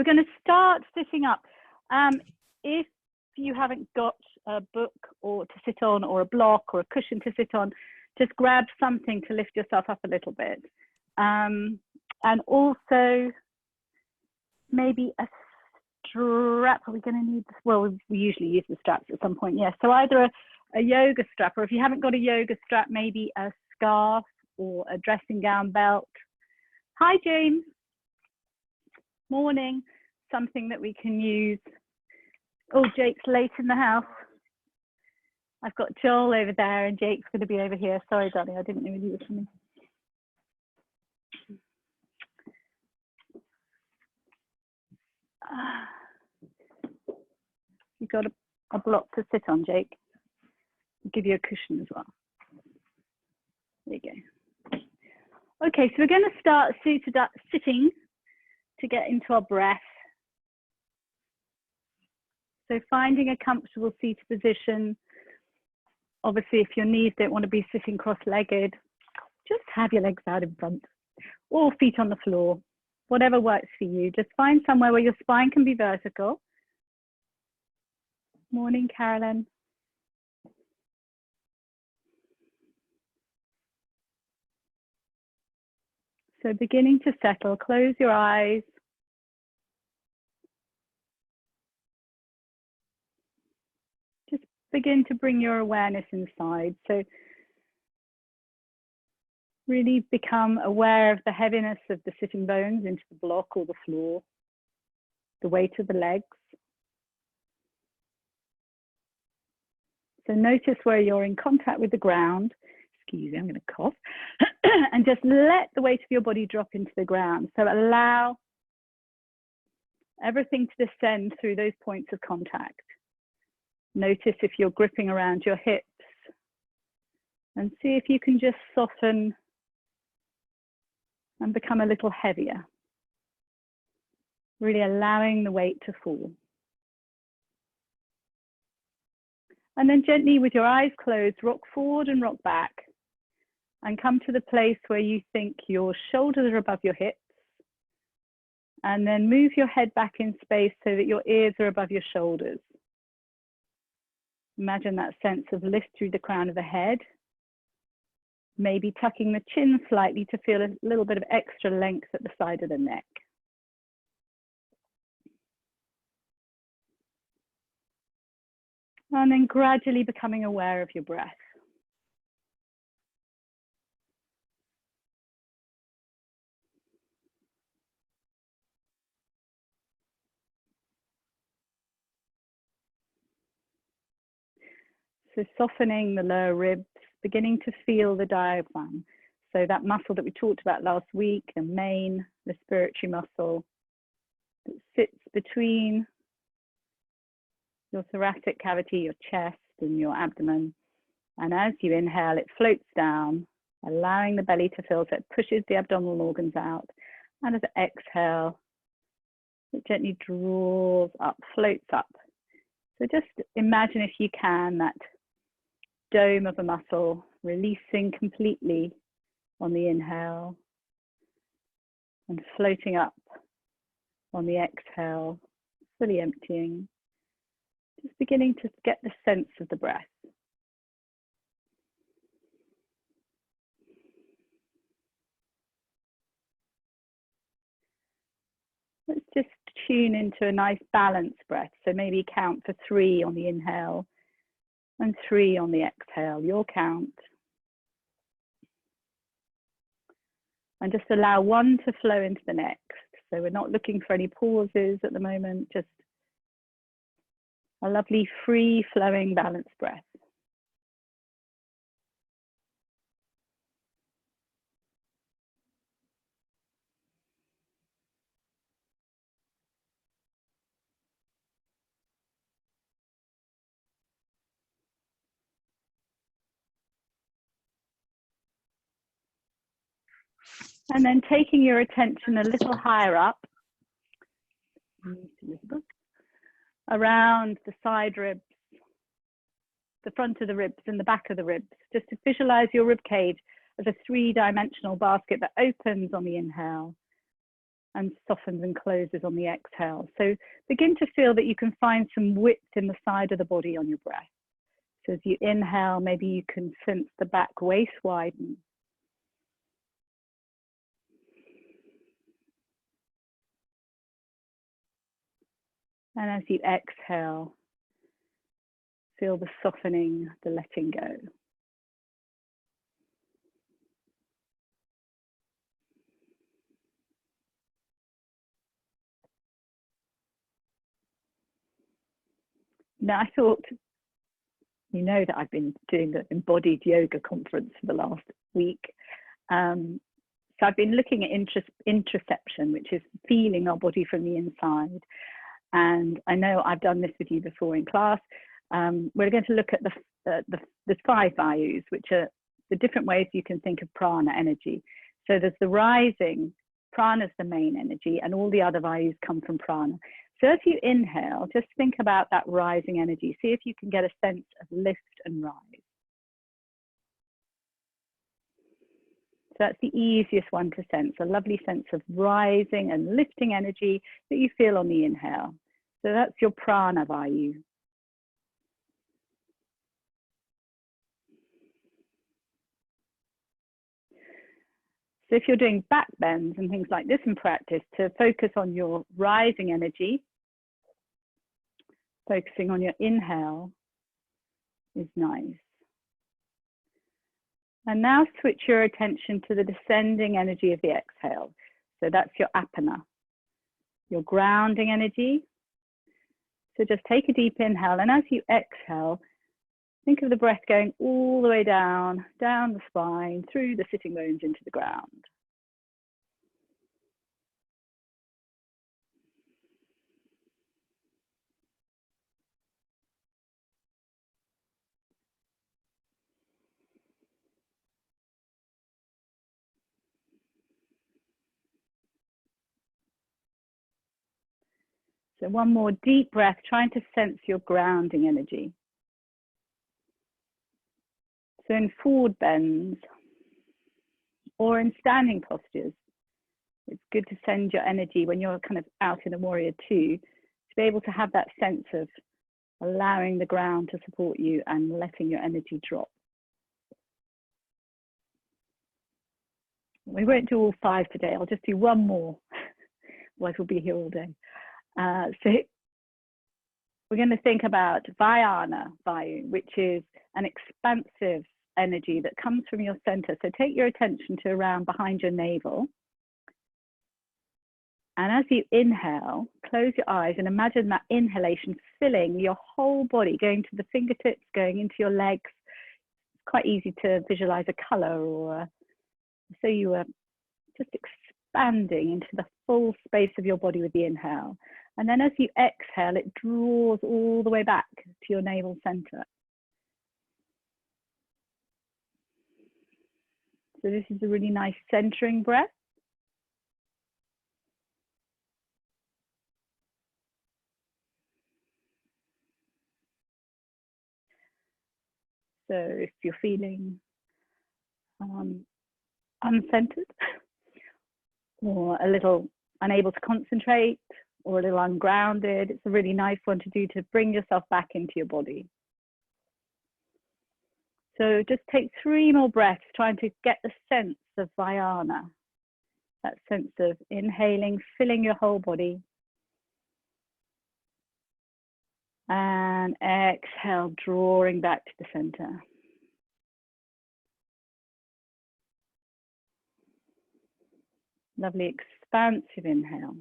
we're going to start sitting up. If you haven't got a book or to sit on, or a block or a cushion to sit on, just grab something to lift yourself up a little bit. And also maybe a strap. Are we going to need this? Well, we usually use the straps at some point, yes. So either a yoga strap, or if you haven't got a yoga strap, maybe a scarf or a dressing gown belt. Hi, James. Morning. Something that we can use. Oh, Jake's late in the house. I've got Joel over there and Jake's going to be over here. Sorry, darling, I didn't know you were coming. You've got a block to sit on, Jake. I'll give you a cushion as well. There you go. Okay, so we're going to start seated up, sitting to get into our breath. So finding a comfortable seated position. Obviously, if your knees don't want to be sitting cross-legged, just have your legs out in front or feet on the floor, whatever works for you. Just find somewhere where your spine can be vertical. Morning, Carolyn. So beginning to settle, close your eyes. Just begin to bring your awareness inside. So really become aware of the heaviness of the sitting bones into the block or the floor, the weight of the legs. So notice where you're in contact with the ground. Excuse me, I'm going to cough. And just let the weight of your body drop into the ground. So allow everything to descend through those points of contact. Notice if you're gripping around your hips, and see if you can just soften and become a little heavier. Really allowing the weight to fall. And then gently, with your eyes closed, rock forward and rock back. And come to the place where you think your shoulders are above your hips. And then move your head back in space so that your ears are above your shoulders. Imagine that sense of lift through the crown of the head. Maybe tucking the chin slightly to feel a little bit of extra length at the side of the neck. And then gradually becoming aware of your breath. So softening the lower ribs, beginning to feel the diaphragm. So that muscle that we talked about last week, the main respiratory muscle that sits between your thoracic cavity, your chest and your abdomen. And as you inhale, it floats down, allowing the belly to fill, so it pushes the abdominal organs out. And as it exhale, it gently draws up, floats up. So just imagine, if you can, that dome of a muscle releasing completely on the inhale and floating up on the exhale, fully emptying. Just beginning to get the sense of the breath. Let's just tune into a nice balanced breath. So maybe count for 3 on the inhale and 3 on the exhale, your count. And just allow 1 to flow into the next. So we're not looking for any pauses at the moment, just a lovely free flowing balanced breath. And then taking your attention a little higher up, around the side ribs, the front of the ribs and the back of the ribs, just to visualize your rib cage as a 3-dimensional basket that opens on the inhale and softens and closes on the exhale. So begin to feel that you can find some width in the side of the body on your breath. So as you inhale, maybe you can sense the back waist widen. And as you exhale, feel the softening, the letting go. Now, I thought, you know that I've been doing the embodied yoga conference for the last week. So I've been looking at interoception, which is feeling our body from the inside. And I know I've done this with you before in class. We're going to look at the 5 vayus, which are the different ways you can think of prana energy. So there's the rising, prana is the main energy, and all the other vayus come from prana. So as you inhale, just think about that rising energy. See if you can get a sense of lift and rise. So that's the easiest one to sense, a lovely sense of rising and lifting energy that you feel on the inhale. So that's your prana vayu. So if you're doing back bends and things like this in practice, to focus on your rising energy, focusing on your inhale is nice. And now switch your attention to the descending energy of the exhale. So that's your apana, your grounding energy. So just take a deep inhale, and as you exhale, think of the breath going all the way down the spine, through the sitting bones into the ground. So one more deep breath, trying to sense your grounding energy. So in forward bends or in standing postures, it's good to send your energy when you're kind of out in a warrior 2, to be able to have that sense of allowing the ground to support you and letting your energy drop. We won't do all 5 today. I'll just do one more, otherwise we'll be here all day. So we're going to think about Vyana Vayu, which is an expansive energy that comes from your center. So take your attention to around behind your navel. And as you inhale, close your eyes and imagine that inhalation filling your whole body, going to the fingertips, going into your legs. It's quite easy to visualize a color, or so you are just expanding into the full space of your body with the inhale. And then as you exhale, it draws all the way back to your navel center. So this is a really nice centering breath. So if you're feeling uncentered or a little unable to concentrate or a little ungrounded, it's a really nice one to do to bring yourself back into your body. So just take 3 more breaths, trying to get the sense of Vyana, that sense of inhaling, filling your whole body. And exhale, drawing back to the center. Lovely expansive inhale.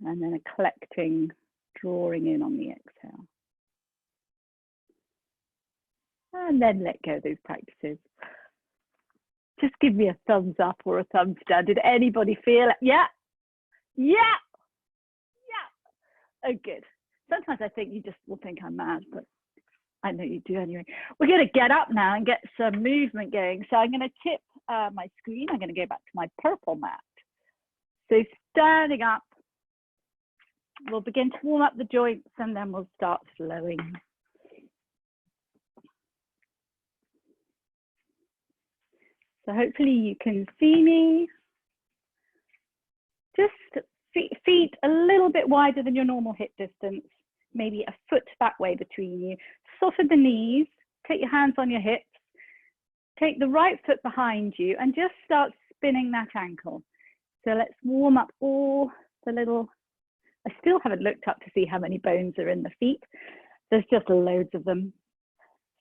And then a collecting, drawing in on the exhale. And then let go of those practices. Just give me a thumbs up or a thumbs down. Did anybody feel it? Yeah. Yeah. Yeah. Oh, good. Sometimes I think you just will think I'm mad, but I know you do anyway. We're going to get up now and get some movement going. So I'm going to tip my screen. I'm going to go back to my purple mat. So standing up, we'll begin to warm up the joints and then we'll start flowing. So hopefully you can see me. Just feet a little bit wider than your normal hip distance, maybe a foot that way between you. Soften the knees, take your hands on your hips, take the right foot behind you and just start spinning that ankle. So let's warm up all the little, I still haven't looked up to see how many bones are in the feet. There's just loads of them.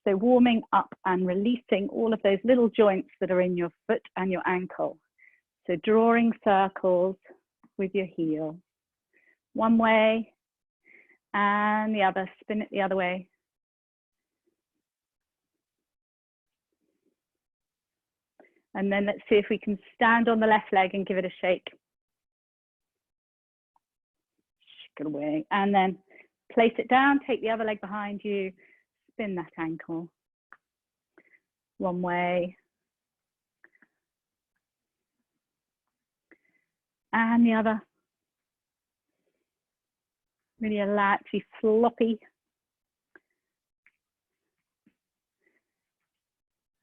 So warming up and releasing all of those little joints that are in your foot and your ankle. So drawing circles with your heel. One way and the other, spin it the other way. And then let's see if we can stand on the left leg and give it a shake. Shake it away. And then place it down, take the other leg behind you, spin that ankle. One way. And the other. Really a latchy, floppy.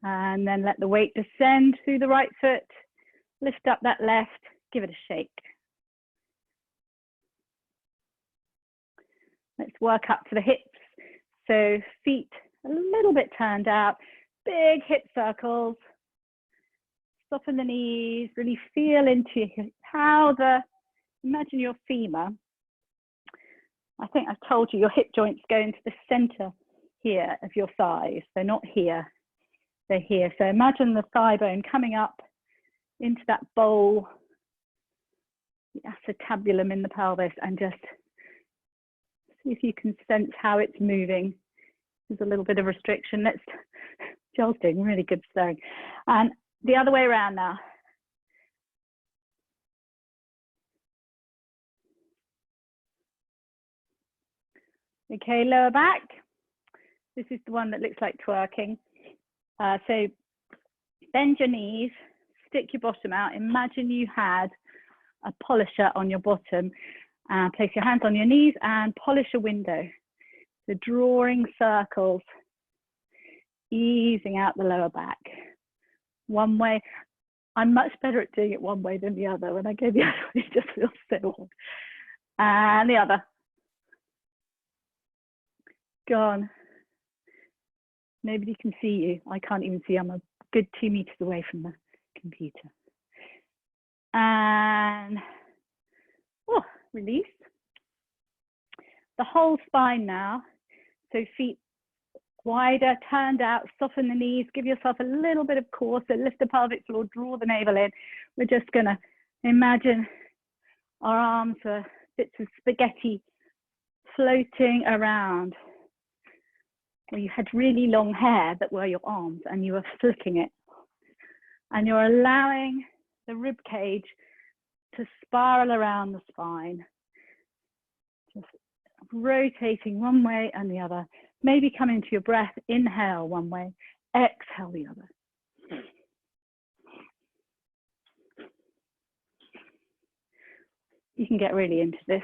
And then let the weight descend through the right foot. Lift up that left, give it a shake. Let's work up to the hips. So feet a little bit turned out, big hip circles. Soften the knees, really feel into how imagine your femur. I think I've told you your hip joints go into the center here of your thighs. They're not here, they're here. So imagine the thigh bone coming up into that bowl, the acetabulum in the pelvis, and just see if you can sense how it's moving. There's a little bit of restriction. Joel's doing really good stirring. And the other way around now. Okay, lower back. This is the one that looks like twerking. So bend your knees, stick your bottom out. Imagine you had a polisher on your bottom. Place your hands on your knees and polish a window. So drawing circles, easing out the lower back. One way. I'm much better at doing it one way than the other. When I go the other way, it just feels so odd. And the other. Gone. Nobody can see you. I can't even see. I'm a good 2 meters away from the computer. And release. The whole spine now. So feet wider, turned out, soften the knees, give yourself a little bit of core, so lift the pelvic floor, draw the navel in. We're just gonna imagine our arms are bits of spaghetti floating around. Where you had really long hair that were your arms and you were flicking it. And you're allowing the rib cage to spiral around the spine. Just rotating one way and the other. Maybe come into your breath, inhale one way, exhale the other. You can get really into this.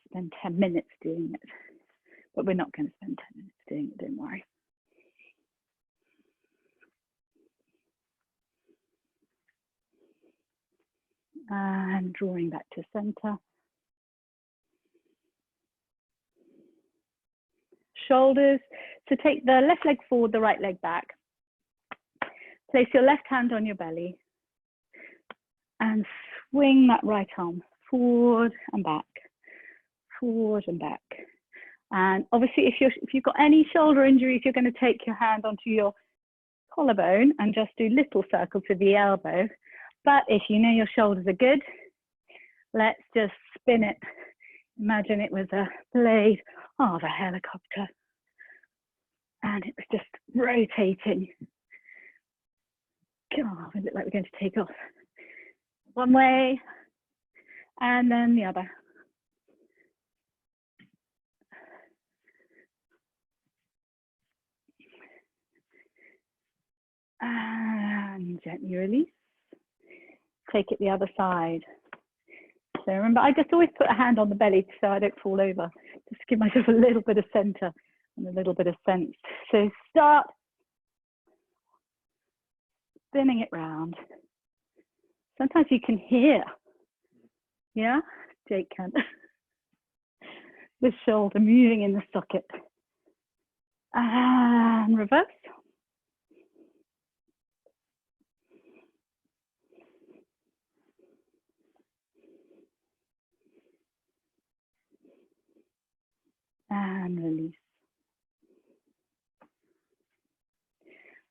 Spend 10 minutes doing it, but we're not going to spend 10 minutes doing it, don't worry. And drawing back to center. Shoulders. So take the left leg forward, the right leg back. Place your left hand on your belly and swing that right arm forward and back, forward and back. And obviously if you've got any shoulder injuries, you're going to take your hand onto your collarbone and just do little circles with the elbow. But if you know your shoulders are good, let's just spin it. Imagine it was a blade of a helicopter. And it was just rotating. God, it looked like we're going to take off. One way, and then the other. And gently release. Take it the other side. So remember, I just always put a hand on the belly so I don't fall over, just to give myself a little bit of center and a little bit of sense. So start spinning it round. Sometimes you can hear, yeah, Jake can, the shoulder moving in the socket. And reverse. And release.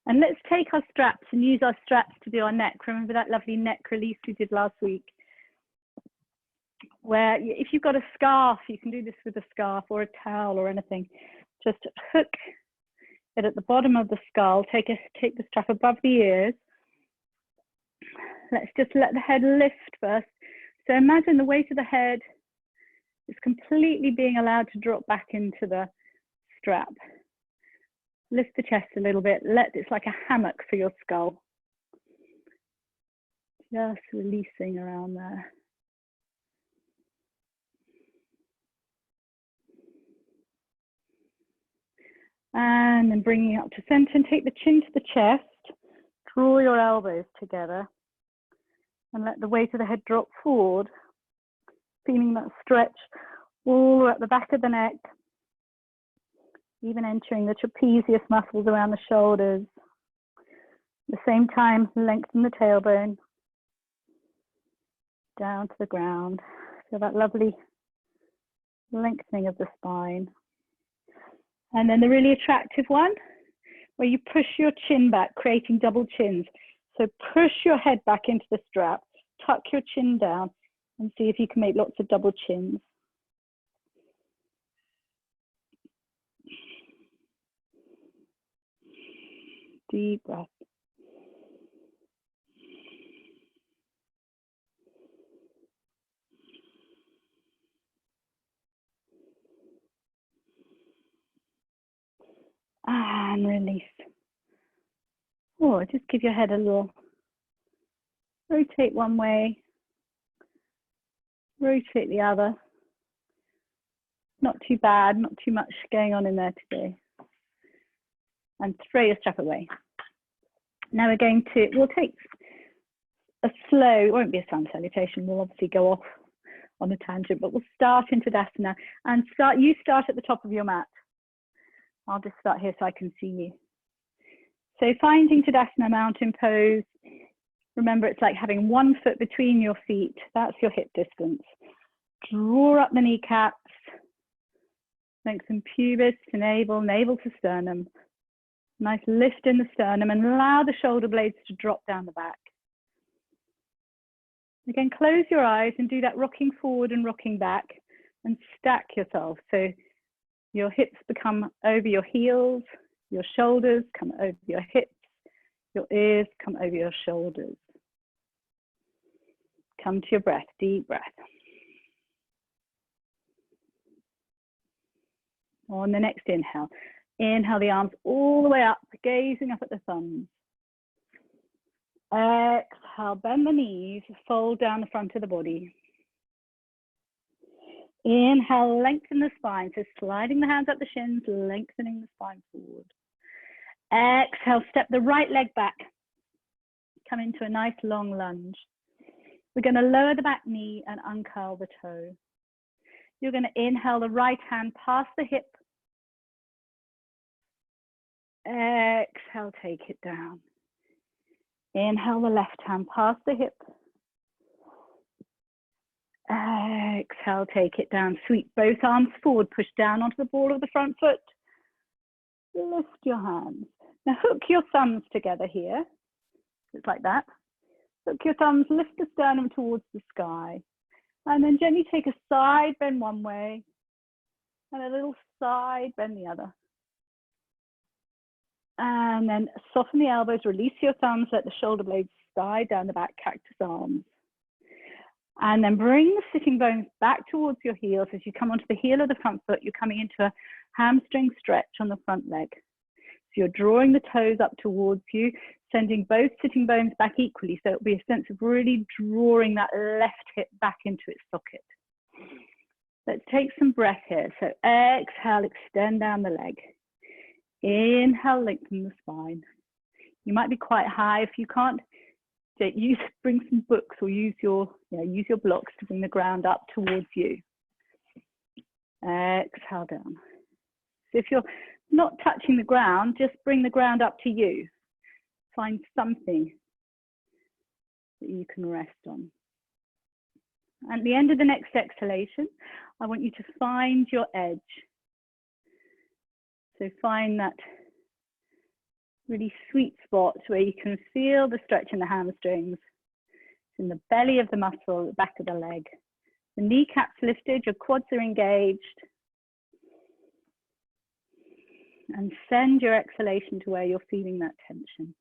And let's take our straps and use our straps to do our neck. Remember that lovely neck release we did last week? Where if you've got a scarf, you can do this with a scarf or a towel or anything. Just hook it at the bottom of the skull, take the strap above the ears. Let's just let the head lift first. So imagine the weight of the head is completely being allowed to drop back into the strap. Lift the chest a little bit. It's like a hammock for your skull. Just releasing around there. And then bringing it up to center and take the chin to the chest. Draw your elbows together and let the weight of the head drop forward. Feeling that stretch all the way at the back of the neck. Even entering the trapezius muscles around the shoulders. At the same time, lengthen the tailbone down to the ground. Feel that lovely lengthening of the spine. And then the really attractive one, where you push your chin back, creating double chins. So push your head back into the strap, tuck your chin down, and see if you can make lots of double chins. Deep breath. And release. Or just give your head a little rotate one way, rotate the other. Not too bad, not too much going on in there today. And throw your strap away. Now we'll take a slow, it won't be a sun salutation, we'll obviously go off on a tangent, but we'll start in Tadasana and you start at the top of your mat. I'll just start here so I can see you. So finding Tadasana mountain pose, remember it's like having one foot between your feet, that's your hip distance. Draw up the kneecaps, lengthen pubis to navel, navel to sternum. Nice lift in the sternum and allow the shoulder blades to drop down the back. Again, close your eyes and do that rocking forward and rocking back and stack yourself. So your hips become over your heels, your shoulders come over your hips, your ears come over your shoulders. Come to your breath, deep breath. On the next inhale, inhale the arms all the way up, gazing up at the thumbs. Exhale, bend the knees, fold down the front of the body. Inhale, lengthen the spine, so sliding the hands up the shins, lengthening the spine forward. Exhale, step the right leg back. Come into a nice long lunge. We're going to lower the back knee and uncurl the toe. You're going to inhale the right hand past the hip. Exhale, take it down. Inhale the left hand past the hip. Exhale, take it down. Sweep both arms forward, push down onto the ball of the front foot. Lift your hands. Now hook your thumbs together here. Just like that. Hook your thumbs, lift the sternum towards the sky. And then gently take a side bend one way and a little side bend the other. And then soften the elbows, release your thumbs, let the shoulder blades slide down the back, cactus arms. And then bring the sitting bones back towards your heels. As you come onto the heel of the front foot, you're coming into a hamstring stretch on the front leg. So you're drawing the toes up towards you, sending both sitting bones back equally. So it'll be a sense of really drawing that left hip back into its socket. Let's take some breath here. So exhale, extend down the leg. Inhale, lengthen the spine. You might be quite high. If you can't, bring some books or use your blocks to bring the ground up towards you. Exhale down. So if you're not touching the ground, just bring the ground up to you. Find something that you can rest on. At the end of the next exhalation, I want you to find your edge. So find that really sweet spot where you can feel the stretch in the hamstrings. It's in the belly of the muscle, the back of the leg. The kneecaps lifted, your quads are engaged. And send your exhalation to where you're feeling that tension.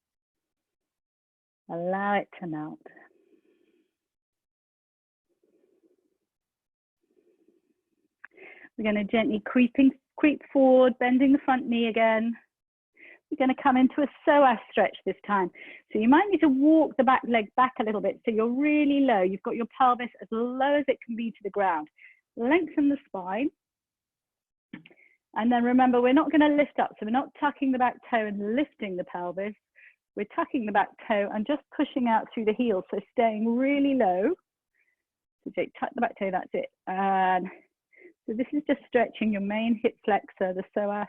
Allow it to melt. We're going to gently creep forward, bending the front knee again. We're going to come into a psoas stretch this time. So you might need to walk the back leg back a little bit so you're really low. You've got your pelvis as low as it can be to the ground. Lengthen the spine. And then remember, we're not going to lift up. So we're not tucking the back toe and lifting the pelvis. We're tucking the back toe and just pushing out through the heel. So staying really low. So Jake, tuck the back toe, that's it. And so this is just stretching your main hip flexor, the psoas.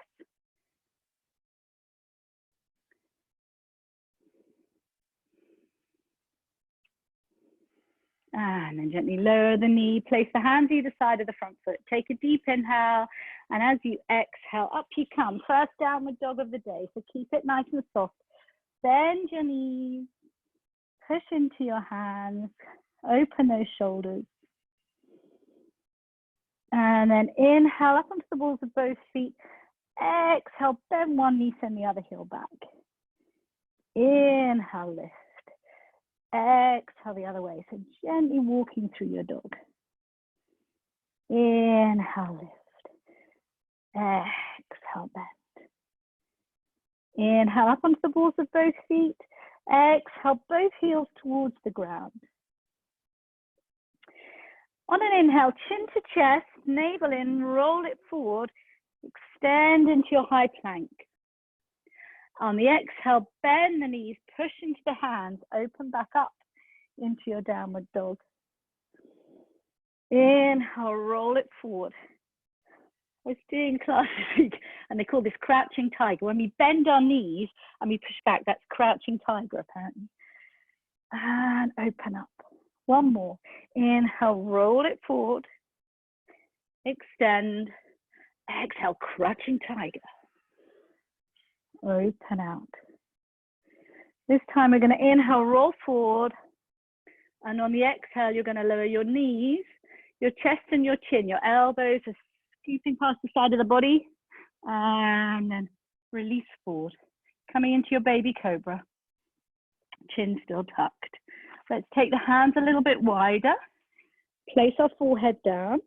And then gently lower the knee, place the hands either side of the front foot. Take a deep inhale, and as you exhale, up you come. First downward dog of the day, so keep it nice and soft. Bend your knees, push into your hands, open those shoulders. And then inhale up onto the balls of both feet. Exhale, bend one knee, send the other heel back. Inhale, lift. Exhale the other way, so gently walking through your dog. Inhale, lift. Exhale, bend. Inhale up onto the balls of both feet. Exhale, both heels towards the ground. On an inhale, chin to chest, navel in, roll it forward, extend into your high plank. On the exhale, bend the knees, push into the hands, open back up into your downward dog. Inhale, roll it forward. I was doing class this week, and they call this crouching tiger. When we bend our knees and we push back, that's crouching tiger apparently. And open up. One more. Inhale, roll it forward. Extend. Exhale, crouching tiger. Open out. This time we're going to inhale, roll forward. And on the exhale, you're going to lower your knees, your chest and your chin. Your elbows are scooping past the side of the body. And then release forward. Coming into your baby cobra. Chin still tucked. Let's take the hands a little bit wider. Place our forehead down.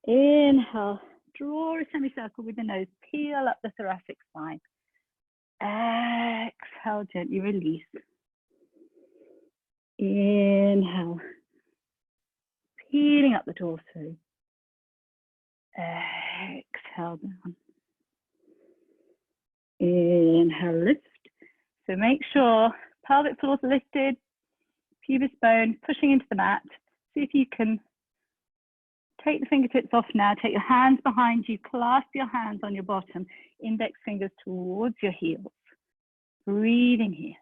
Inhale. Draw a semicircle with the nose. Peel up the thoracic spine. Exhale, gently release. Inhale. Peeling up the torso. Exhale down. Inhale, lift. So make sure pelvic floor is lifted, pubis bone pushing into the mat. See if you can take the fingertips off now. Take your hands behind you, clasp your hands on your bottom, index fingers towards your heels. Breathing here.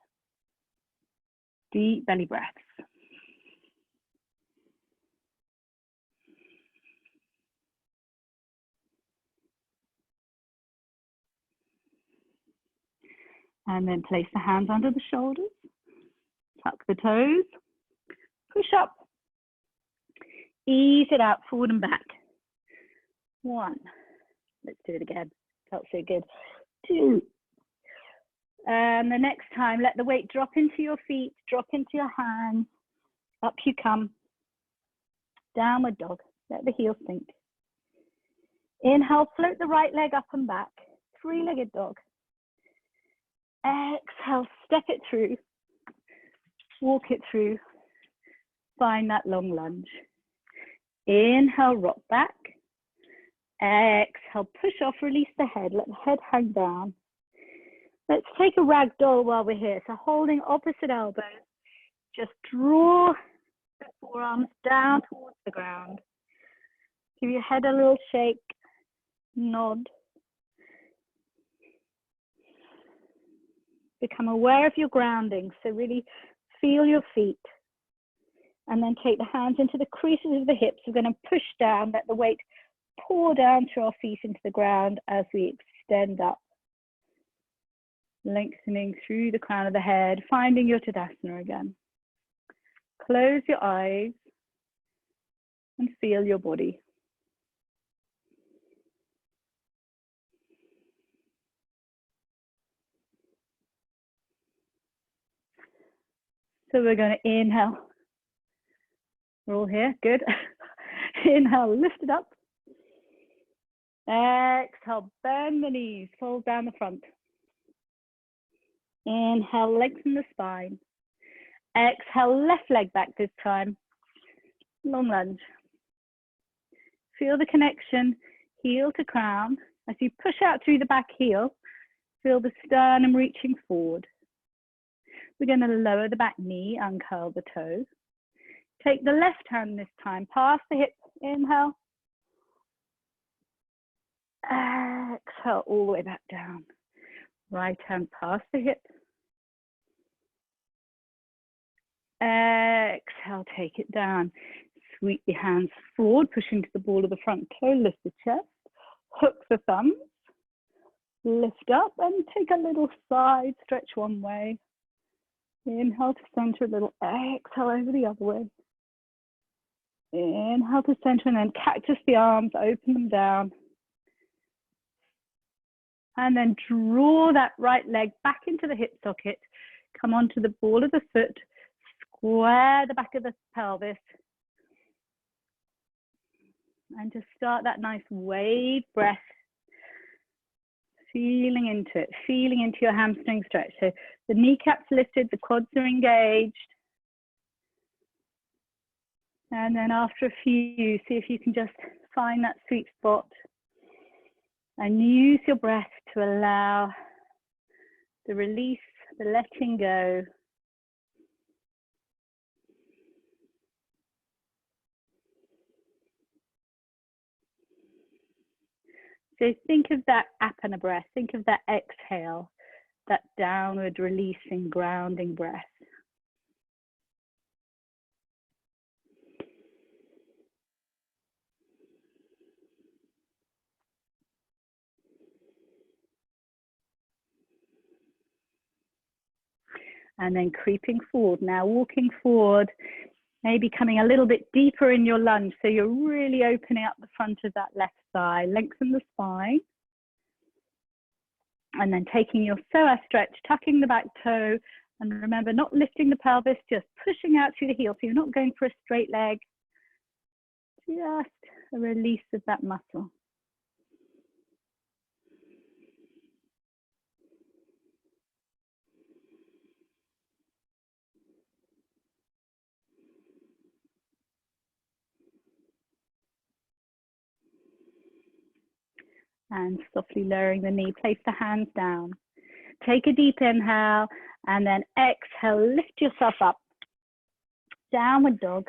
Deep belly breaths. And then place the hands under the shoulders. Tuck the toes. Push up. Ease it out, forward and back. 1. Let's do it again. Felt so good. 2. And the next time, let the weight drop into your feet, drop into your hands. Up you come. Downward dog. Let the heels sink. Inhale, float the right leg up and back. 3-legged dog. Exhale, step it through. Walk it through. Find that long lunge. Inhale, rock back. Exhale, push off, release the head, let the head hang down. Let's take a ragdoll while we're here. So holding opposite elbows, just draw the forearms down towards the ground. Give your head a little shake, nod. Become aware of your grounding, so really feel your feet. And then take the hands into the creases of the hips. We're going to push down, let the weight pour down through our feet into the ground as we extend up. Lengthening through the crown of the head, finding your Tadasana again. Close your eyes and feel your body. So we're going to inhale. We're all here, good. Inhale, lift it up. Exhale, bend the knees, fold down the front. Inhale, lengthen the spine. Exhale, left leg back this time. Long lunge. Feel the connection, heel to crown. As you push out through the back heel, feel the sternum reaching forward. We're going to lower the back knee, uncurl the toes. Take the left hand this time, past the hip, inhale. Exhale, all the way back down. Right hand past the hip. Exhale, take it down. Sweep your hands forward, push into the ball of the front toe, lift the chest, hook the thumbs, lift up and take a little side stretch one way. Inhale to center a little, exhale over the other way. Inhale to center and then cactus the arms, open them down. And then draw that right leg back into the hip socket. Come onto the ball of the foot, square the back of the pelvis. And just start that nice wave breath. Feeling into it, feeling into your hamstring stretch. So the kneecaps lifted, the quads are engaged. And then after a few, see if you can just find that sweet spot. And use your breath to allow the release, the letting go. So think of that apana breath, think of that exhale, that downward releasing, grounding breath. And then creeping forward, now walking forward, maybe coming a little bit deeper in your lunge. So you're really opening up the front of that left thigh, lengthen the spine. And then taking your psoas stretch, tucking the back toe. And remember, not lifting the pelvis, just pushing out through the heel. So you're not going for a straight leg, just a release of that muscle. And softly lowering the knee, place the hands down. Take a deep inhale and then exhale, lift yourself up. Downward dog.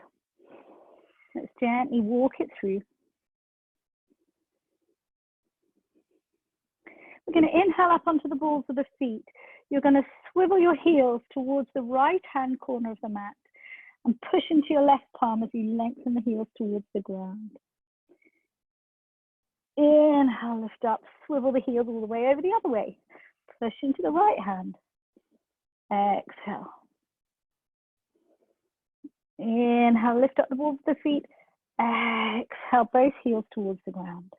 Let's gently walk it through. We're going to inhale up onto the balls of the feet. You're going to swivel your heels towards the right hand corner of the mat and push into your left palm as you lengthen the heels towards the ground. Inhale, lift up, swivel the heels all the way over the other way. Push into the right hand. Exhale. Inhale, lift up the balls of the feet. Exhale, both heels towards the ground.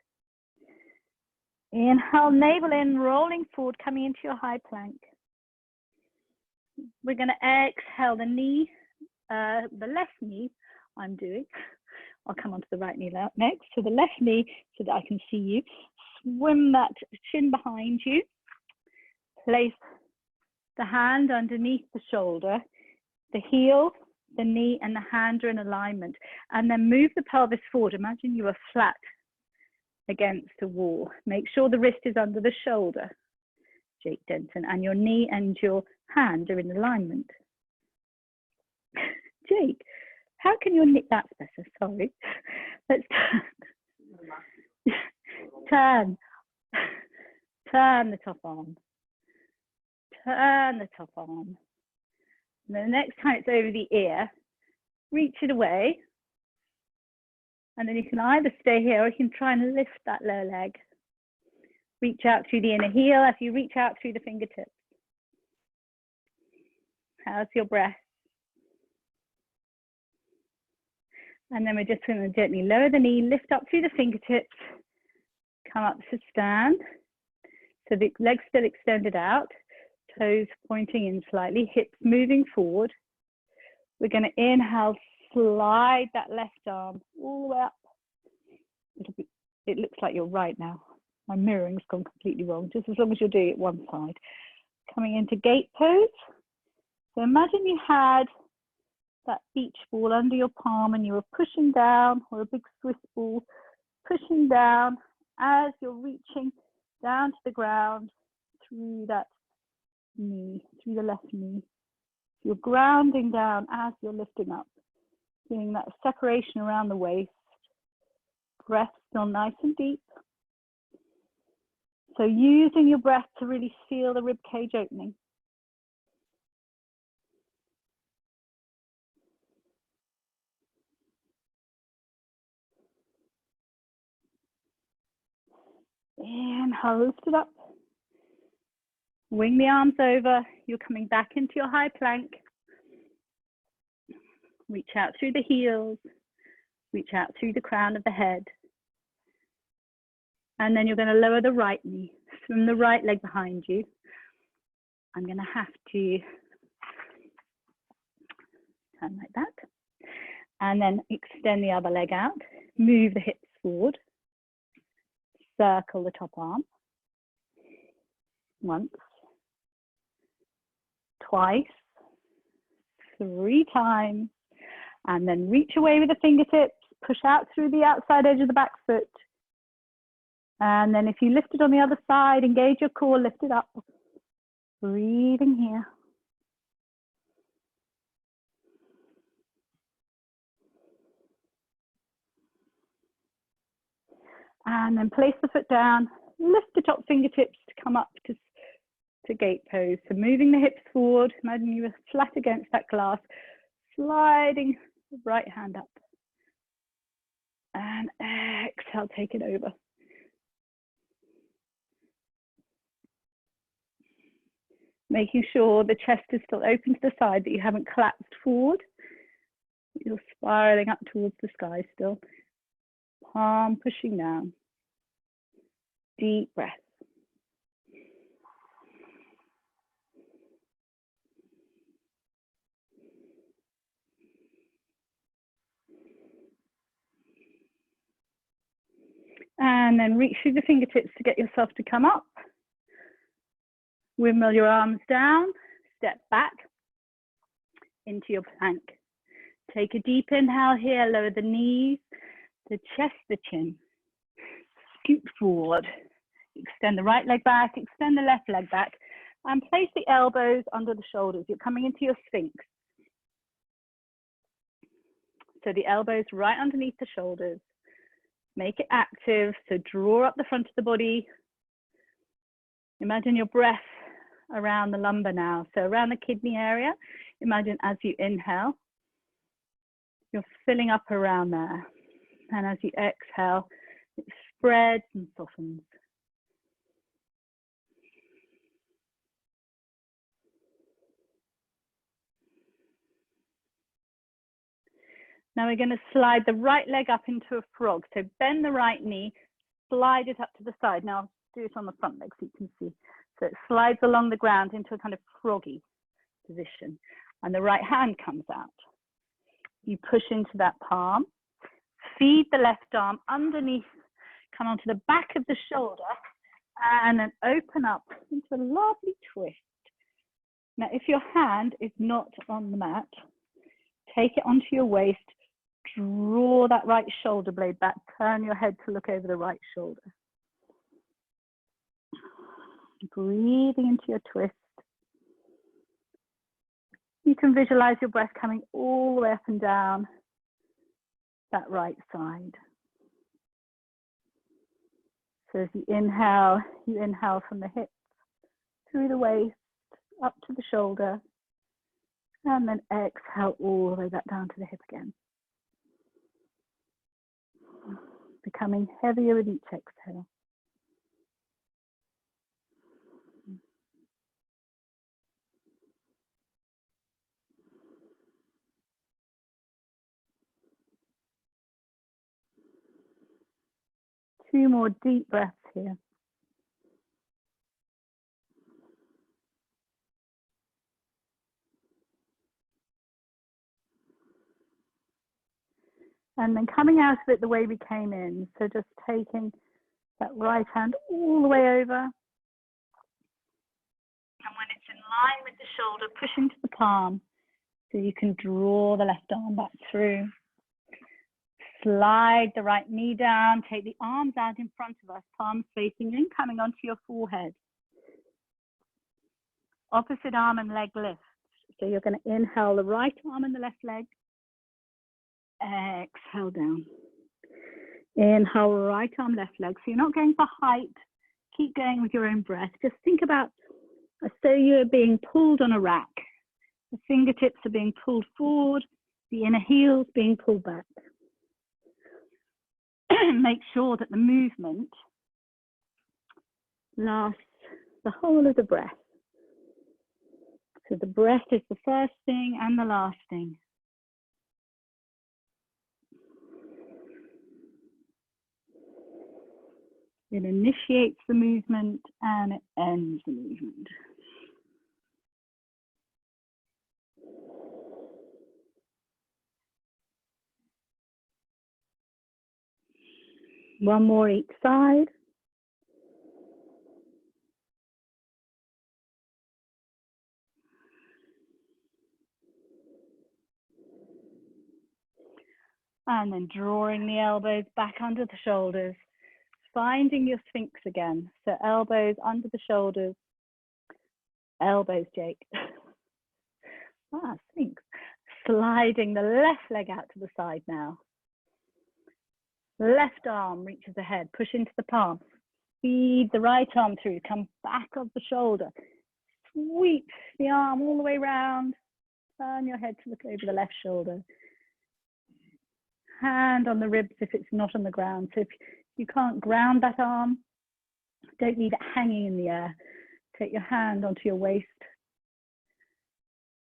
Inhale, navel in, rolling forward, coming into your high plank. We're going to exhale the knee, the left knee I'm doing. I'll come onto the right knee next. So the left knee, so that I can see you. Swim that chin behind you. Place the hand underneath the shoulder. The heel, the knee, and the hand are in alignment. And then move the pelvis forward. Imagine you are flat against a wall. Make sure the wrist is under the shoulder, Jake Denton, and your knee and your hand are in alignment. Jake, how can your knee, that's better, sorry. Let's turn. Turn the top arm. Turn the top arm. And then the next time it's over the ear, reach it away. And then you can either stay here or you can try and lift that lower leg. Reach out through the inner heel as you reach out through the fingertips. How's your breath? And then we're just going to gently lower the knee, lift up through the fingertips, come up to stand. So the legs still extended out, toes pointing in slightly, hips moving forward. We're going to inhale, slide that left arm all the way up. It looks like you're right now. My mirroring's gone completely wrong, just as long as you're doing it one side. Coming into gate pose. So imagine you had that beach ball under your palm and you were pushing down, or a big Swiss ball, pushing down as you're reaching down to the ground through that knee, through the left knee. You're grounding down as you're lifting up, feeling that separation around the waist. Breath still nice and deep. So using your breath to really feel the rib cage opening. Inhale, lift it up. Wing the arms over. You're coming back into your high plank. Reach out through the heels. Reach out through the crown of the head. And then you're going to lower the right knee. Swim the right leg behind you. I'm going to have to turn like that. And then extend the other leg out. Move the hips forward. Circle the top arm. Once. Twice. 3 times. And then reach away with the fingertips. Push out through the outside edge of the back foot. And then if you lift it on the other side, engage your core, lift it up. Breathing here. And then place the foot down, lift the top fingertips to come up to gate pose. So moving the hips forward, imagine you were flat against that glass, sliding the right hand up. And exhale, take it over. Making sure the chest is still open to the side, that you haven't collapsed forward. You're spiraling up towards the sky still. Palm pushing down. Deep breath. And then reach through the fingertips to get yourself to come up. Windmill your arms down, step back into your plank. Take a deep inhale here, lower the knees, the chest, the chin. Scoot forward. Extend the right leg back, extend the left leg back, and place the elbows under the shoulders. You're coming into your Sphinx. So the elbows right underneath the shoulders. Make it active, so draw up the front of the body. Imagine your breath around the lumbar now, so around the kidney area. Imagine as you inhale, you're filling up around there. And as you exhale, it spreads and softens. Now we're going to slide the right leg up into a frog. So bend the right knee, slide it up to the side. Now I'll do it on the front leg so you can see. So it slides along the ground into a kind of froggy position. And the right hand comes out. You push into that palm, feed the left arm underneath, come onto the back of the shoulder, and then open up into a lovely twist. Now, if your hand is not on the mat, take it onto your waist, Draw that right shoulder blade back. Turn your head to look over the right shoulder. Breathing into your twist. You can visualize your breath coming all the way up and down that right side. So as you inhale from the hips, through the waist, up to the shoulder, and then exhale all the way back down to the hip again. Becoming heavier with each exhale. Two more deep breaths here. And then coming out of it the way we came in. So just taking that right hand all the way over. And when it's in line with the shoulder, push into the palm. So you can draw the left arm back through. Slide the right knee down. Take the arms out in front of us, palms facing in, coming onto your forehead. Opposite arm and leg lift. So you're going to inhale the right arm and the left leg. Exhale down. Inhale, right arm, left leg. So you're not going for height. Keep going with your own breath. Just think about as though you're being pulled on a rack. The fingertips are being pulled forward, the inner heels being pulled back. Make sure that the movement lasts the whole of the breath. So the breath is the first thing and the last thing. It initiates the movement and it ends the movement. One more each side. And then drawing the elbows back under the shoulders, finding your Sphinx again. So elbows under the shoulders, elbows, Jake. Sphinx. Sliding the left leg out to the side now. Left arm reaches ahead, push into the palm. Feed the right arm through, come back of the shoulder. Sweep the arm all the way round. Turn your head to look over the left shoulder. Hand on the ribs if it's not on the ground. So if you can't ground that arm, don't leave it hanging in the air. Take your hand onto your waist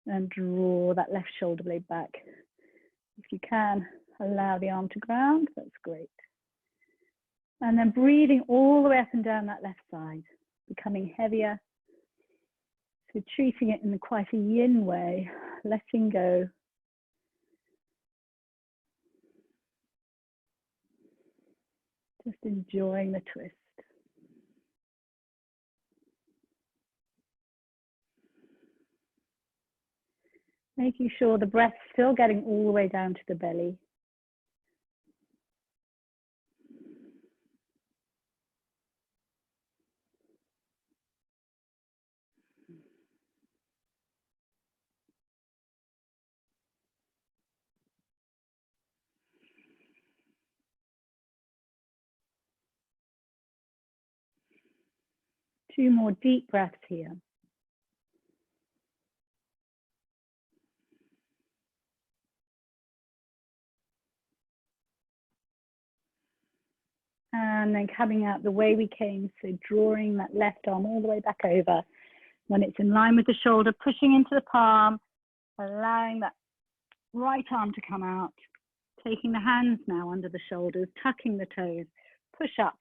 and draw that left shoulder blade back. If you can, allow the arm to ground, that's great. And then breathing all the way up and down that left side, becoming heavier. So treating it in quite a yin way, letting go. Just enjoying the twist. Making sure the breath's still getting all the way down to the belly. Two more deep breaths here. And then coming out the way we came, so drawing that left arm all the way back over. When it's in line with the shoulder, pushing into the palm, allowing that right arm to come out. Taking the hands now under the shoulders, tucking the toes, push up.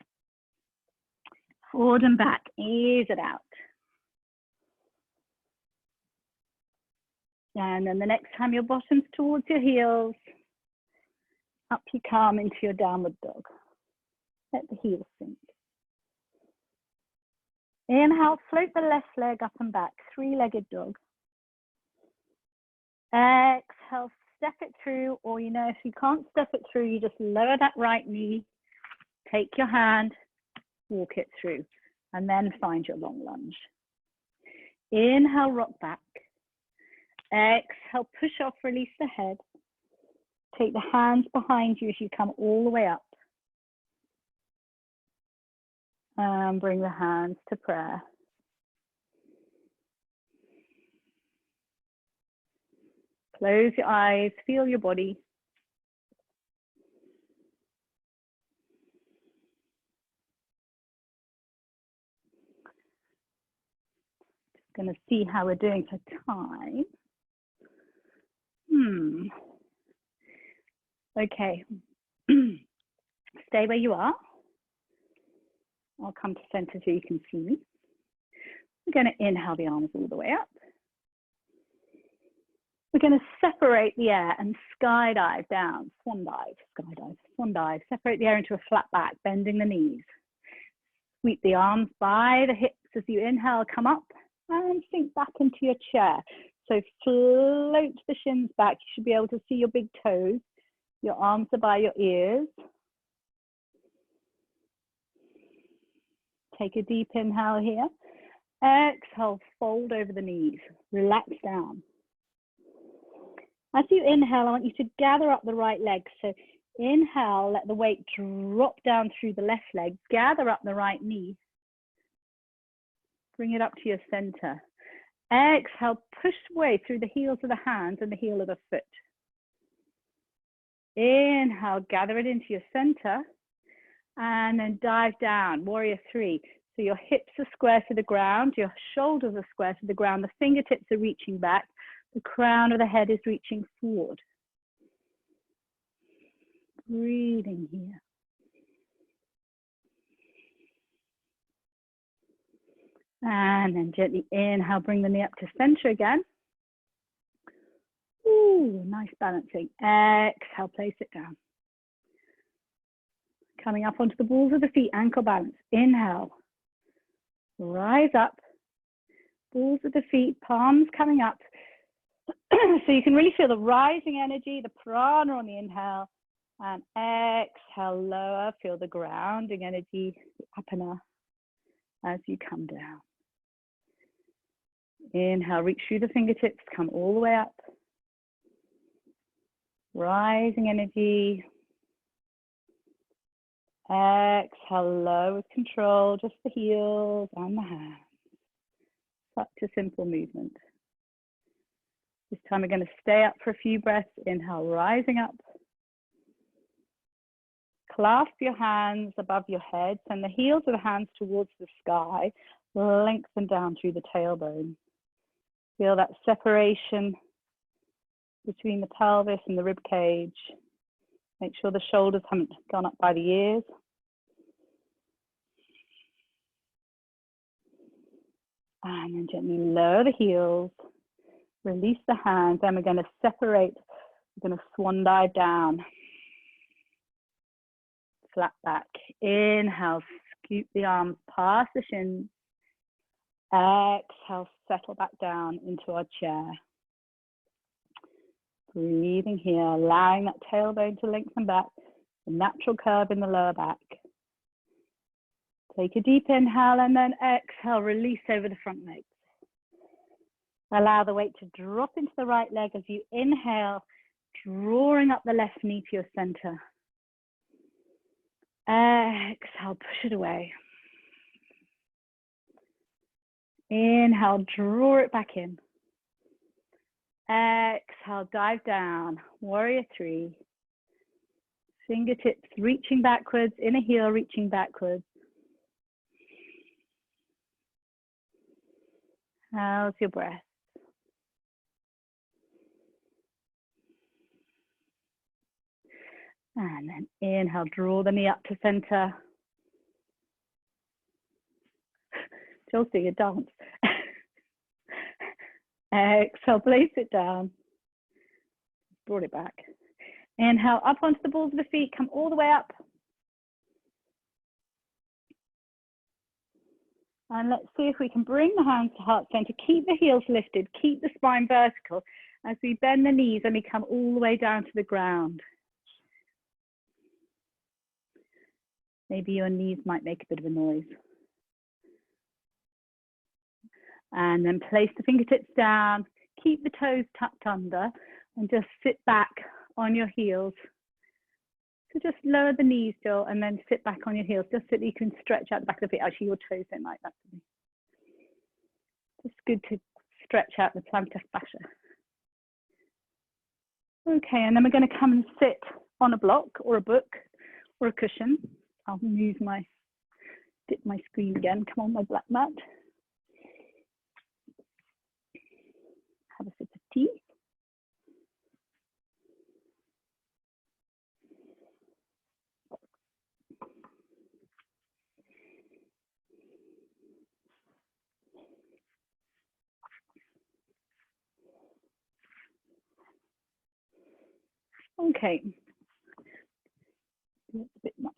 Forward and back, ease it out. And then the next time your bottom's towards your heels, up you come into your downward dog. Let the heels sink. Inhale, float the left leg up and back, three-legged dog. Exhale, step it through, or if you can't step it through, you just lower that right knee, take your hand, walk it through, and then find your long lunge. Inhale, rock back. Exhale, push off, release the head. Take the hands behind you as you come all the way up. And bring the hands to prayer. Close your eyes, feel your body. Just going to see how we're doing for time. Okay. Stay where you are. I'll come to center so you can see me. We're going to inhale the arms all the way up. We're going to separate the air and skydive down. Swan dive, skydive, swan dive. Separate the air into a flat back, bending the knees. Sweep the arms by the hips as you inhale, come up and sink back into your chair. So float the shins back. You should be able to see your big toes. Your arms are by your ears. Take a deep inhale here. Exhale, fold over the knees. Relax down. As you inhale, I want you to gather up the right leg. So inhale, let the weight drop down through the left leg. Gather up the right knee. Bring it up to your center. Exhale, push away through the heels of the hands and the heel of the foot. Inhale, gather it into your center. And then dive down, warrior three. So your hips are square to the ground, your shoulders are square to the ground, the fingertips are reaching back, the crown of the head is reaching forward. Breathing here. And then gently inhale, bring the knee up to center again. Ooh, nice balancing. Exhale, place it down. Coming up onto the balls of the feet, ankle balance. Inhale, rise up, balls of the feet, palms coming up. So you can really feel the rising energy, the prana on the inhale, and exhale, lower, feel the grounding energy, the apana, as you come down. Inhale, reach through the fingertips, come all the way up. Rising energy. Exhale, low with control, just the heels and the hands. Such a simple movement. This time we're going to stay up for a few breaths. Inhale, rising up. Clasp your hands above your head, send the heels of the hands towards the sky. Lengthen down through the tailbone. Feel that separation between the pelvis and the rib cage. Make sure the shoulders haven't gone up by the ears. And then gently lower the heels, release the hands, and we're going to separate. We're going to swan dive down. Flat back. Inhale, scoop the arms past the shins. Exhale, settle back down into our chair. Breathing here, allowing that tailbone to lengthen back, the natural curve in the lower back. Take a deep inhale and then exhale, release over the front legs. Allow the weight to drop into the right leg as you inhale, drawing up the left knee to your center. Exhale, push it away. Inhale, draw it back in. Exhale, dive down, warrior three. Fingertips reaching backwards, inner heel reaching backwards. How's your breath? And then inhale, draw the knee up to center. Jill's doing a dance. Exhale, place it down. Brought it back. Inhale, up onto the balls of the feet, come all the way up. And let's see if we can bring the hands to heart center. Keep the heels lifted, keep the spine vertical, As we bend the knees and we come all the way down to the ground. Maybe your knees might make a bit of a noise. And then place the fingertips down, keep the toes tucked under, and just sit back on your heels. So just lower the knees still, and then sit back on your heels, just so that you can stretch out the back of the feet. Actually, your toes don't like that. It's good to stretch out the plantar fascia. Okay, and then we're going to come and sit on a block or a book or a cushion. I'll dip my screen again. Come on, my black mat. Have a sip of tea. Okay. That's a bit much.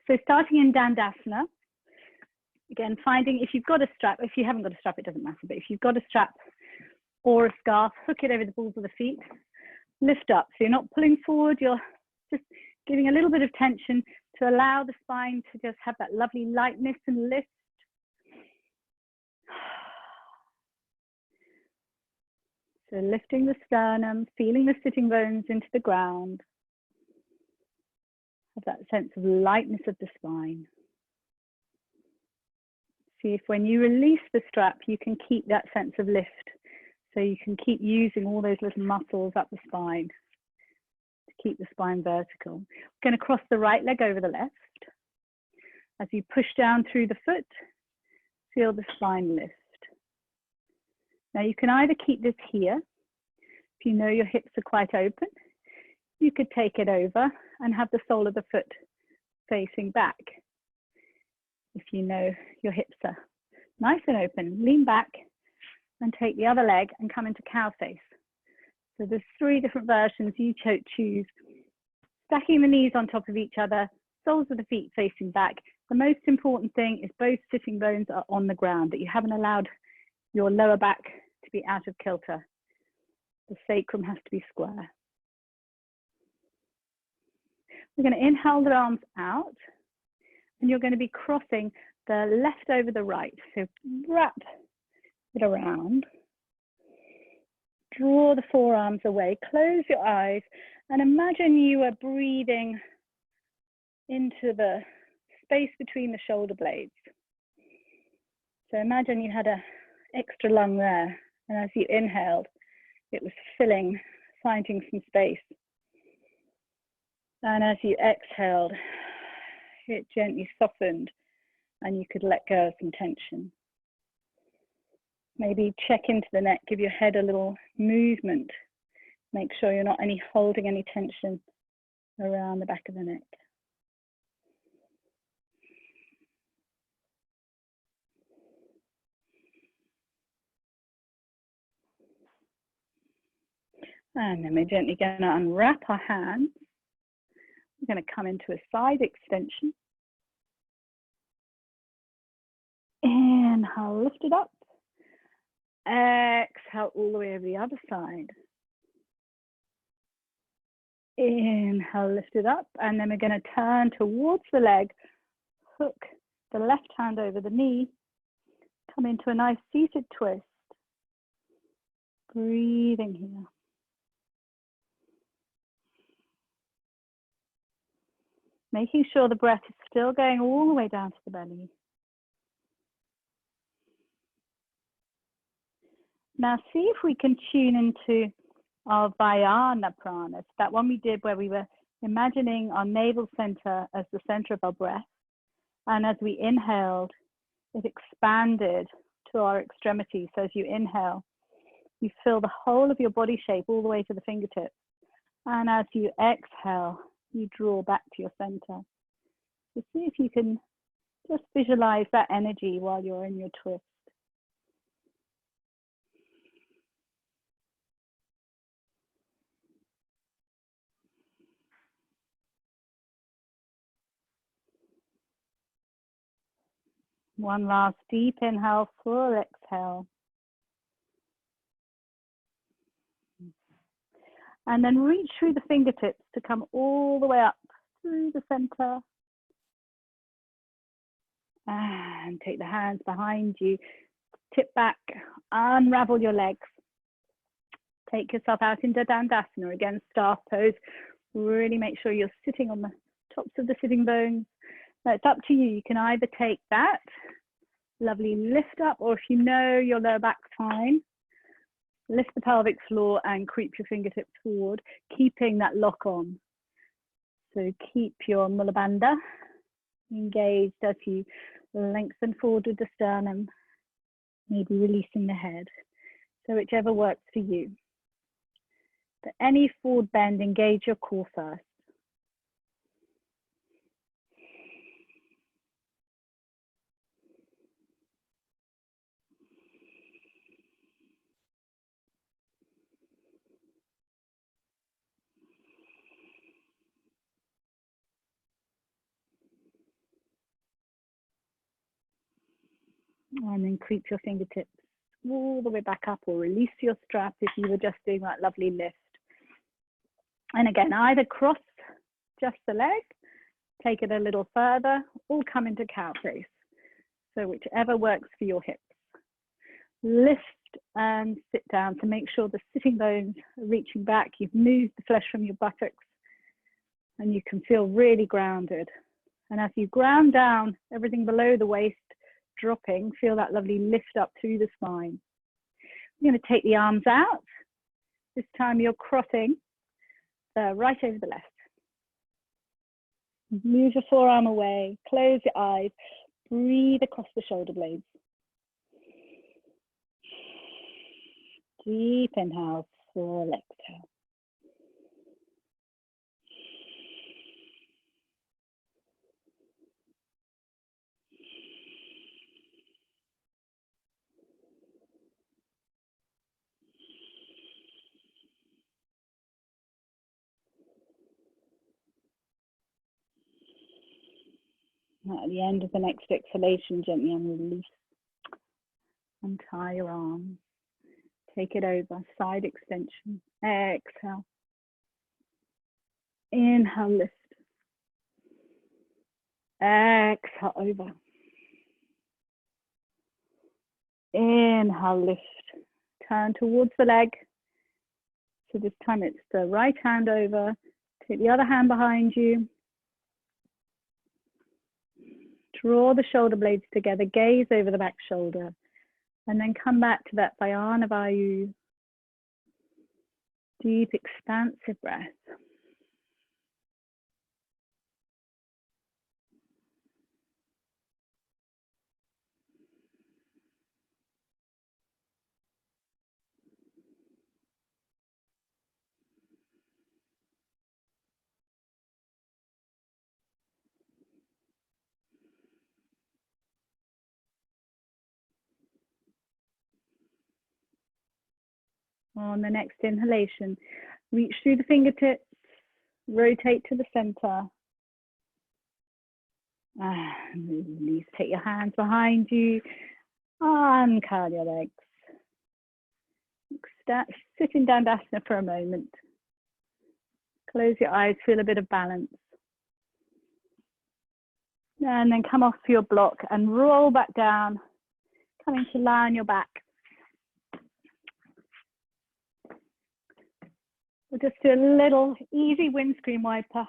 So starting in Dandasana, again, finding if you've got a strap, if you haven't got a strap, it doesn't matter, but if you've got a strap or a scarf, hook it over the balls of the feet, lift up. So you're not pulling forward, you're just giving a little bit of tension to allow the spine to just have that lovely lightness and lift. So lifting the sternum, feeling the sitting bones into the ground. Have that sense of lightness of the spine. See if when you release the strap, you can keep that sense of lift. So you can keep using all those little muscles up the spine to keep the spine vertical. We're going to cross the right leg over the left. As you push down through the foot, feel the spine lift. Now you can either keep this here, if you know your hips are quite open, you could take it over and have the sole of the foot facing back. If you know your hips are nice and open, lean back and take the other leg and come into cow face. So there's 3 different versions you choose. Stacking the knees on top of each other, soles of the feet facing back. The most important thing is both sitting bones are on the ground, that you haven't allowed your lower back to be out of kilter. The sacrum has to be square. We're going to inhale the arms out, and you're going to be crossing the left over the right. So wrap it around, draw the forearms away, close your eyes, and imagine you are breathing into the space between the shoulder blades. So imagine you had an extra lung there, and as you inhaled, it was filling, finding some space. And as you exhaled, it gently softened and you could let go of some tension. Maybe check into the neck, give your head a little movement. Make sure you're not holding any tension around the back of the neck. And then we're gently going to unwrap our hands. We're going to come into a side extension. Inhale, lift it up. Exhale all the way over the other side. Inhale, lift it up. And then we're going to turn towards the leg. Hook the left hand over the knee. Come into a nice seated twist. Breathing here. Making sure the breath is still going all the way down to the belly. Now see if we can tune into our Vayana Prana, that one we did where we were imagining our navel center as the center of our breath. And as we inhaled, it expanded to our extremities. So as you inhale, you fill the whole of your body shape all the way to the fingertips. And as you exhale, you draw back to your center. So see if you can just visualize that energy while you're in your twist. One last deep inhale, full exhale. And then reach through the fingertips to come all the way up through the center. And take the hands behind you. Tip back, unravel your legs. Take yourself out into Dandasana, again, staff pose. Really make sure you're sitting on the tops of the sitting bones. Now it's up to you. You can either take that lovely lift up, or if you know your lower back's fine, lift the pelvic floor and creep your fingertips forward, keeping that lock on. So keep your Mula Bandha engaged as you lengthen forward with the sternum, maybe releasing the head. So whichever works for you. But any forward bend, engage your core first. And then creep your fingertips all the way back up, or release your strap if you were just doing that lovely lift. And again, either cross just the leg, take it a little further, or come into cow face. So whichever works for your hips. Lift and sit down to make sure the sitting bones are reaching back. You've moved the flesh from your buttocks and you can feel really grounded. And as you ground down, everything below the waist dropping, feel that lovely lift up through the spine. You're going to take the arms out. This time you're crossing right over the left. Move your forearm away, close your eyes, breathe across the shoulder blades. Deep inhale, full exhale. At the end of the next exhalation, gently release. Untie your arms. Take it over, side extension. Exhale. Inhale, lift. Exhale, over. Inhale, lift. Turn towards the leg. So this time it's the right hand over. Take the other hand behind you. Draw the shoulder blades together, gaze over the back shoulder, and then come back to that Dhyana Vayu. Deep, expansive breath. On the next inhalation, reach through the fingertips, rotate to the center. And release, take your hands behind you, uncurl your legs. Sit in Dandasana for a moment. Close your eyes, feel a bit of balance. And then come off your block and roll back down, coming to lie on your back. We'll just do a little easy windscreen wiper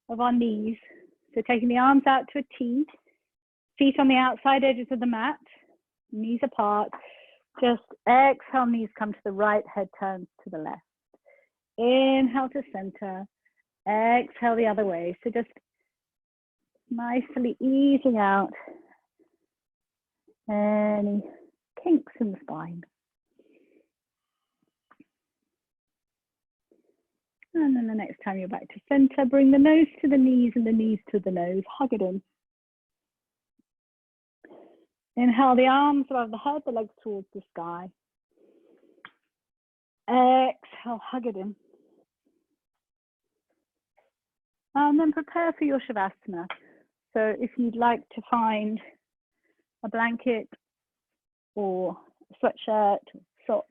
of our knees. So taking the arms out to a T, feet on the outside edges of the mat, knees apart. Just exhale, knees come to the right, head turns to the left. Inhale to center, exhale the other way. So just nicely easing out any kinks in the spine. And then the next time you're back to center, bring the nose to the knees and the knees to the nose. Hug it in. Inhale the arms above the head, the legs towards the sky. Exhale, hug it in. And then prepare for your Shavasana. So if you'd like to find a blanket or a sweatshirt, socks,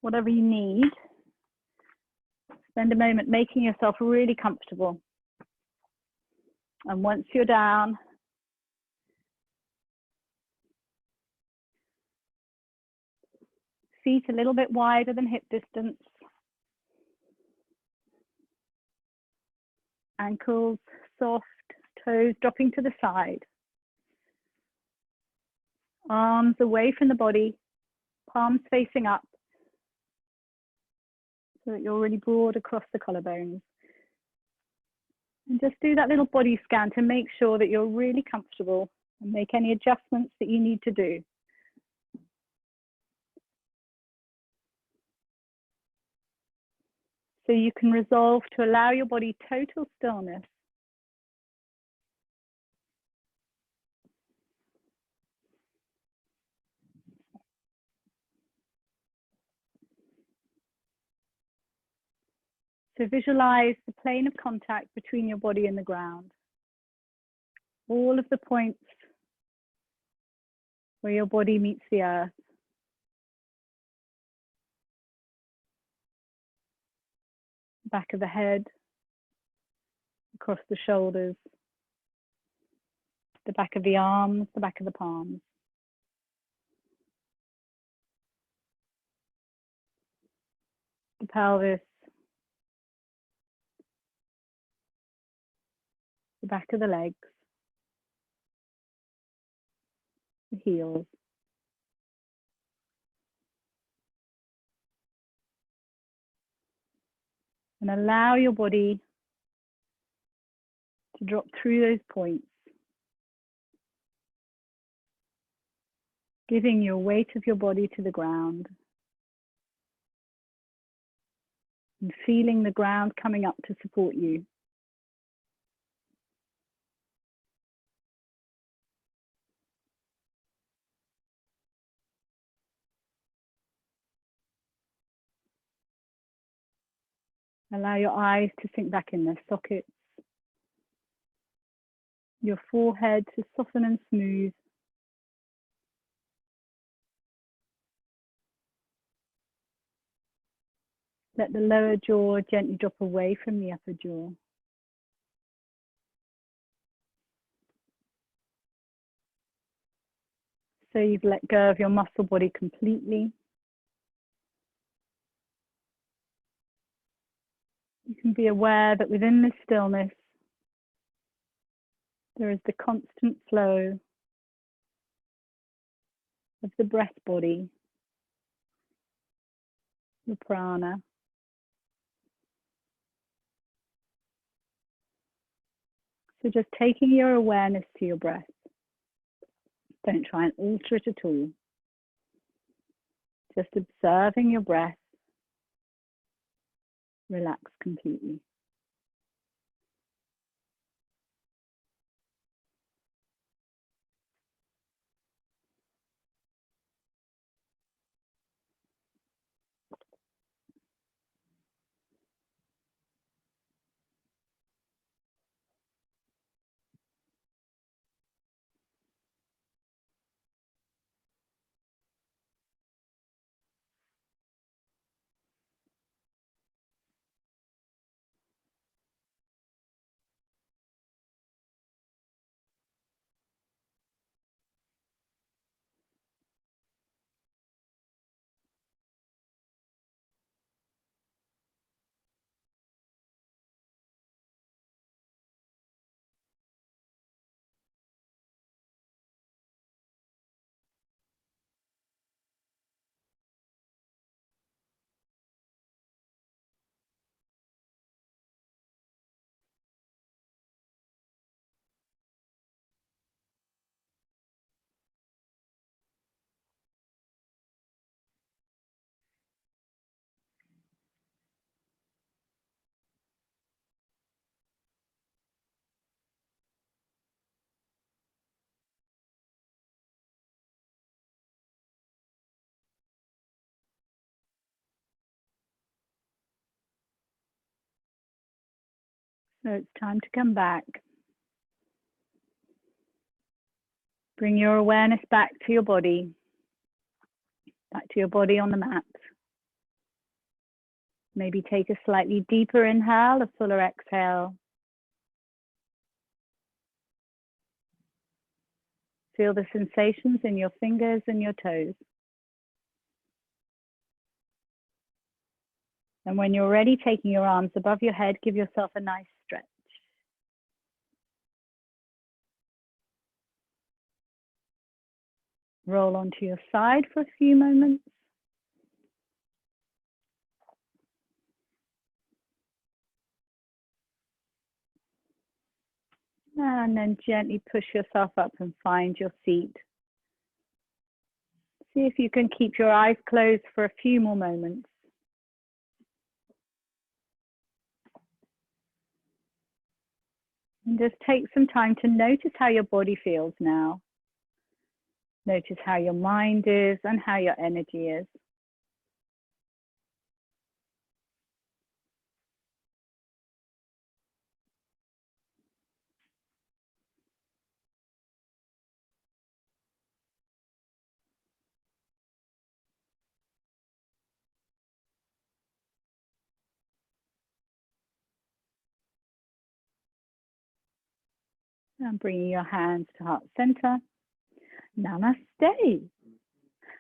whatever you need. Spend a moment making yourself really comfortable. And once you're down, feet a little bit wider than hip distance. Ankles soft, toes dropping to the side. Arms away from the body, palms facing up, so that you're really broad across the collarbones. And just do that little body scan to make sure that you're really comfortable and make any adjustments that you need to do. So you can resolve to allow your body total stillness. So visualize the plane of contact between your body and the ground. All of the points where your body meets the earth. Back of the head, across the shoulders, the back of the arms, the back of the palms. The pelvis, the back of the legs, the heels. And allow your body to drop through those points, giving your weight of your body to the ground and feeling the ground coming up to support you. Allow your eyes to sink back in their sockets, your forehead to soften and smooth. Let the lower jaw gently drop away from the upper jaw. So you've let go of your muscle body completely. You can be aware that within this stillness, there is the constant flow of the breath body, the prana. So just taking your awareness to your breath. Don't try and alter it at all. Just observing your breath. Relax completely. So it's time to come back. Bring your awareness back to your body on the mat. Maybe take a slightly deeper inhale, a fuller exhale. Feel the sensations in your fingers and your toes. And when you're ready, taking your arms above your head, give yourself a nice stretch. Roll onto your side for a few moments. And then gently push yourself up and find your seat. See if you can keep your eyes closed for a few more moments. And just take some time to notice how your body feels now. Notice how your mind is and how your energy is. And bringing your hands to heart center. Namaste.